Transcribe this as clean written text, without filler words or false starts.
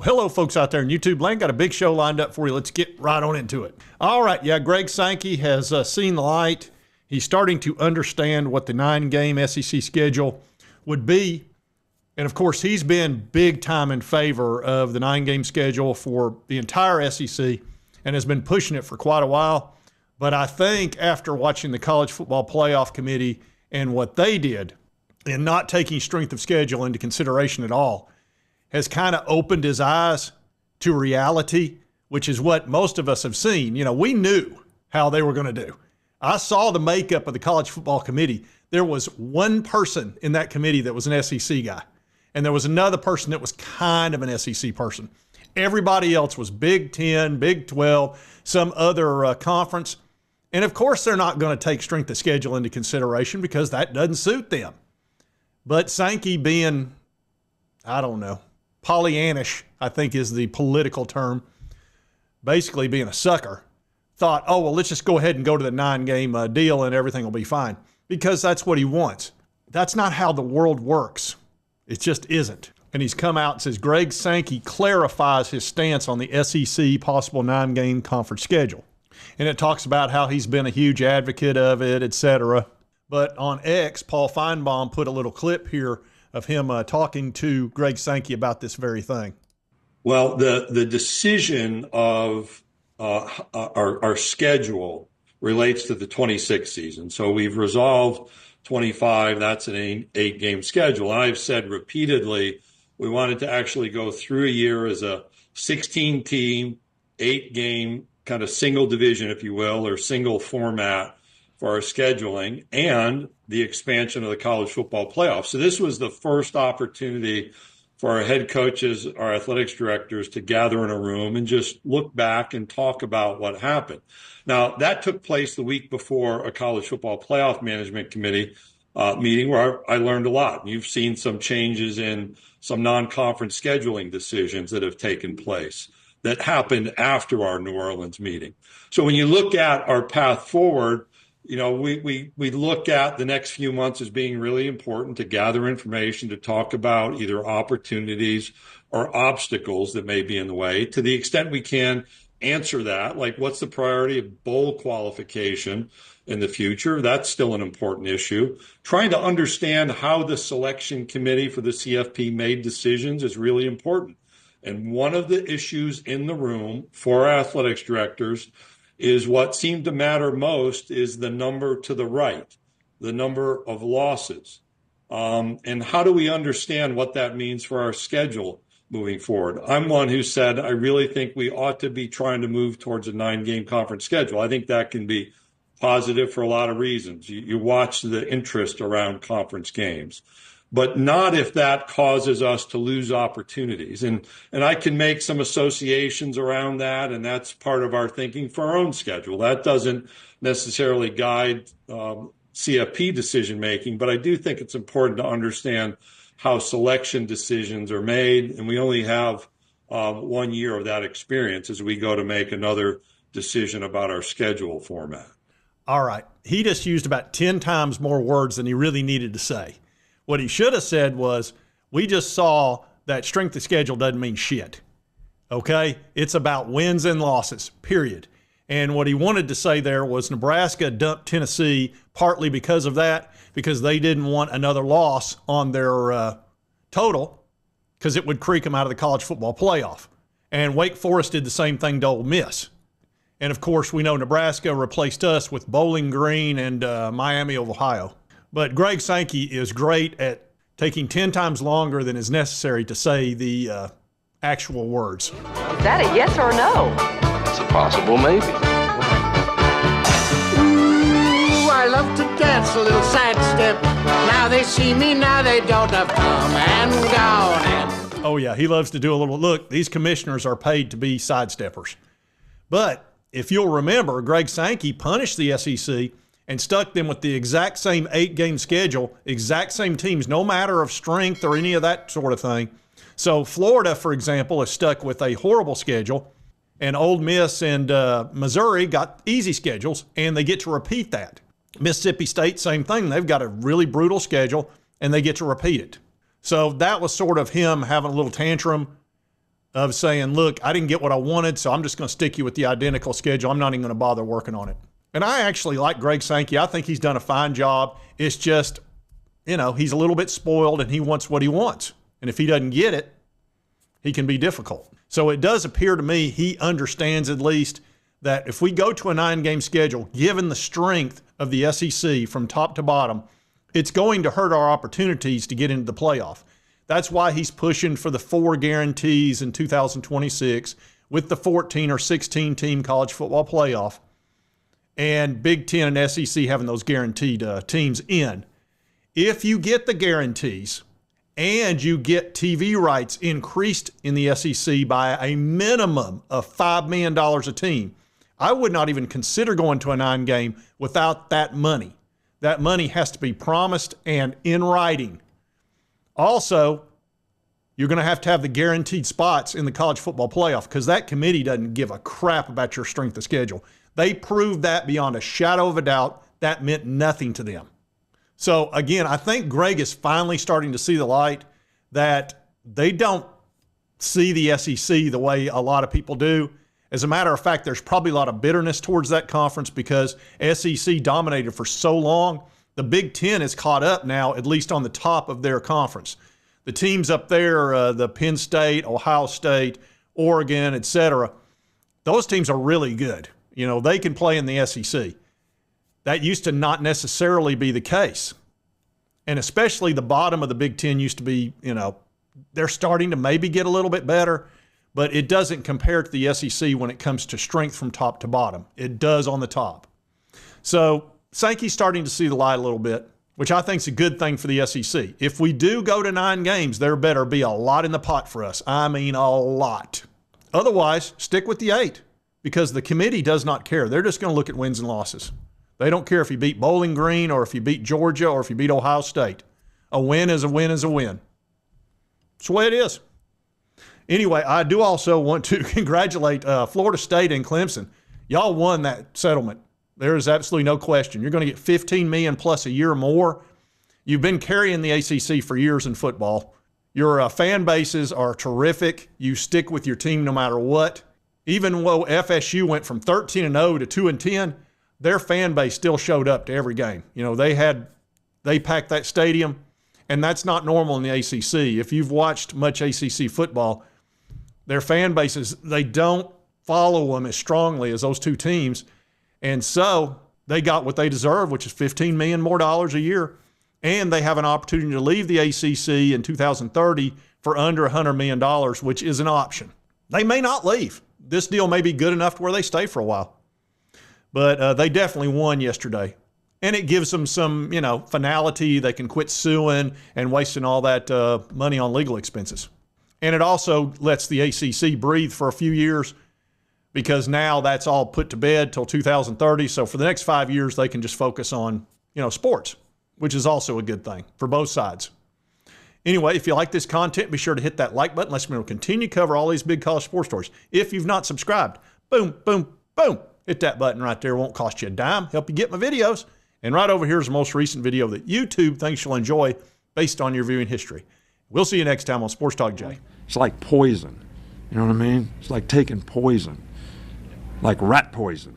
hello, folks out there in YouTube land. Got a big show lined up for you. Let's get right on into it. All right, yeah, Greg Sankey has seen the light. He's starting to understand what the 9-game SEC schedule would be. And, of course, he's been big time in favor of the 9-game schedule for the entire SEC and has been pushing it for quite a while. But I think after watching the College Football Playoff Committee and what they did in not taking strength of schedule into consideration at all has kind of opened his eyes to reality, which is what most of us have seen. You know, we knew how they were going to do. I saw the makeup of the College Football Committee. There was one person in that committee that was an SEC guy, and there was another person that was kind of an SEC person. Everybody else was Big 10, Big 12, some other conference. And, of course, they're not going to take strength of schedule into consideration because that doesn't suit them. But Sankey being, I don't know, Pollyannish, I think is the political term, basically being a sucker, thought, oh, well, let's just go ahead and go to the 9-game deal and everything will be fine because that's what he wants. That's not how the world works. It just isn't. And he's come out and says Greg Sankey clarifies his stance on the SEC possible 9-game conference schedule. And it talks about how he's been a huge advocate of it, etc. But on X, Paul Feinbaum put a little clip here of him talking to Greg Sankey about this very thing. Well, the decision of our schedule relates to the 26th season. So we've resolved 25. That's an 8-game schedule. And I've said repeatedly we wanted to actually go through a year as a 16-team, 8-game kind of single division, if you will, or single format for our scheduling and the expansion of the college football playoff. So this was the first opportunity for our head coaches, our athletics directors to gather in a room and just look back and talk about what happened. Now, that took place the week before a college football playoff management committee meeting where I learned a lot. You've seen some changes in some non-conference scheduling decisions that have taken place that happened after our New Orleans meeting. So when you look at our path forward, you know, we look at the next few months as being really important to gather information, to talk about either opportunities or obstacles that may be in the way. To the extent we can answer that, like what's the priority of bowl qualification in the future? That's still an important issue. Trying to understand how the selection committee for the CFP made decisions is really important. And one of the issues in the room for our athletics directors is what seemed to matter most is the number to the right, the number of losses. And how do we understand what that means for our schedule moving forward? I'm one who said, I really think we ought to be trying to move towards a 9-game conference schedule. I think that can be positive for a lot of reasons. You watch the interest around conference games, but not if that causes us to lose opportunities. And I can make some associations around that, and that's part of our thinking for our own schedule. That doesn't necessarily guide CFP decision-making, but I do think it's important to understand how selection decisions are made, and we only have 1 year of that experience as we go to make another decision about our schedule format. All right. He just used about 10 times more words than he really needed to say. What he should have said was, we just saw that strength of schedule doesn't mean shit. Okay? It's about wins and losses, period. And what he wanted to say there was Nebraska dumped Tennessee partly because of that, because they didn't want another loss on their total because it would creak them out of the college football playoff. And Wake Forest did the same thing to Ole Miss. And, of course, we know Nebraska replaced us with Bowling Green and Miami of Ohio. But Greg Sankey is great at taking 10 times longer than is necessary to say the actual words. Is that a yes or a no? It's a possible maybe. Ooh, I love to dance a little sidestep. Now they see me, now they don't. Have come and gone. Oh, yeah, he loves to do a little, look, these commissioners are paid to be sidesteppers. But if you'll remember, Greg Sankey punished the SEC and stuck them with the exact same 8-game schedule, exact same teams, no matter of strength or any of that sort of thing. So Florida, for example, is stuck with a horrible schedule, and Ole Miss and Missouri got easy schedules, and they get to repeat that. Mississippi State, same thing. They've got a really brutal schedule, and they get to repeat it. So that was sort of him having a little tantrum of saying, look, I didn't get what I wanted, so I'm just going to stick you with the identical schedule. I'm not even going to bother working on it. And I actually like Greg Sankey. I think he's done a fine job. It's just, he's a little bit spoiled and he wants what he wants. And if he doesn't get it, he can be difficult. So it does appear to me he understands at least that if we go to a 9-game schedule, given the strength of the SEC from top to bottom, it's going to hurt our opportunities to get into the playoff. That's why he's pushing for the 4 guarantees in 2026 with the 14 or 16 team college football playoff and Big Ten and SEC having those guaranteed teams in. If you get the guarantees and you get TV rights increased in the SEC by a minimum of $5 million a team, I would not even consider going to a 9-game without that money. That money has to be promised and in writing. Also, you're going to have the guaranteed spots in the college football playoff because that committee doesn't give a crap about your strength of schedule. They proved that beyond a shadow of a doubt. That meant nothing to them. So, again, I think Greg is finally starting to see the light that they don't see the SEC the way a lot of people do. As a matter of fact, there's probably a lot of bitterness towards that conference because SEC dominated for so long. The Big Ten is caught up now, at least on the top of their conference. The teams up there, the Penn State, Ohio State, Oregon, etc., those teams are really good. They can play in the SEC. That used to not necessarily be the case. And especially the bottom of the Big Ten used to be, they're starting to maybe get a little bit better, but it doesn't compare to the SEC when it comes to strength from top to bottom. It does on the top. So Sankey's starting to see the light a little bit, which I think is a good thing for the SEC. If we do go to 9 games, there better be a lot in the pot for us. I mean a lot. Otherwise, stick with the 8 because the committee does not care. They're just going to look at wins and losses. They don't care if you beat Bowling Green or if you beat Georgia or if you beat Ohio State. A win is a win is a win. It's the way it is. Anyway, I do also want to congratulate Florida State and Clemson. Y'all won that settlement. There is absolutely no question. You're going to get $15 million plus a year more. You've been carrying the ACC for years in football. Your fan bases are terrific. You stick with your team no matter what. Even though FSU went from 13-0 to 2-10, their fan base still showed up to every game. They packed that stadium, and that's not normal in the ACC. If you've watched much ACC football, their fan bases, they don't follow them as strongly as those two teams. And so they got what they deserve, which is $15 million more a year. And they have an opportunity to leave the ACC in 2030 for under $100 million, which is an option. They may not leave. This deal may be good enough to where they stay for a while. But they definitely won yesterday. And it gives them some, finality. They can quit suing and wasting all that money on legal expenses. And it also lets the ACC breathe for a few years because now that's all put to bed till 2030. So for the next 5 years, they can just focus on, sports, which is also a good thing for both sides. Anyway, if you like this content, be sure to hit that like button. Let's continue to cover all these big college sports stories. If you've not subscribed, boom, boom, boom. Hit that button right there. It won't cost you a dime. Help you get my videos. And right over here is the most recent video that YouTube thinks you'll enjoy based on your viewing history. We'll see you next time on Sports Talk Jay. It's like poison. You know what I mean? It's like taking poison, like rat poison.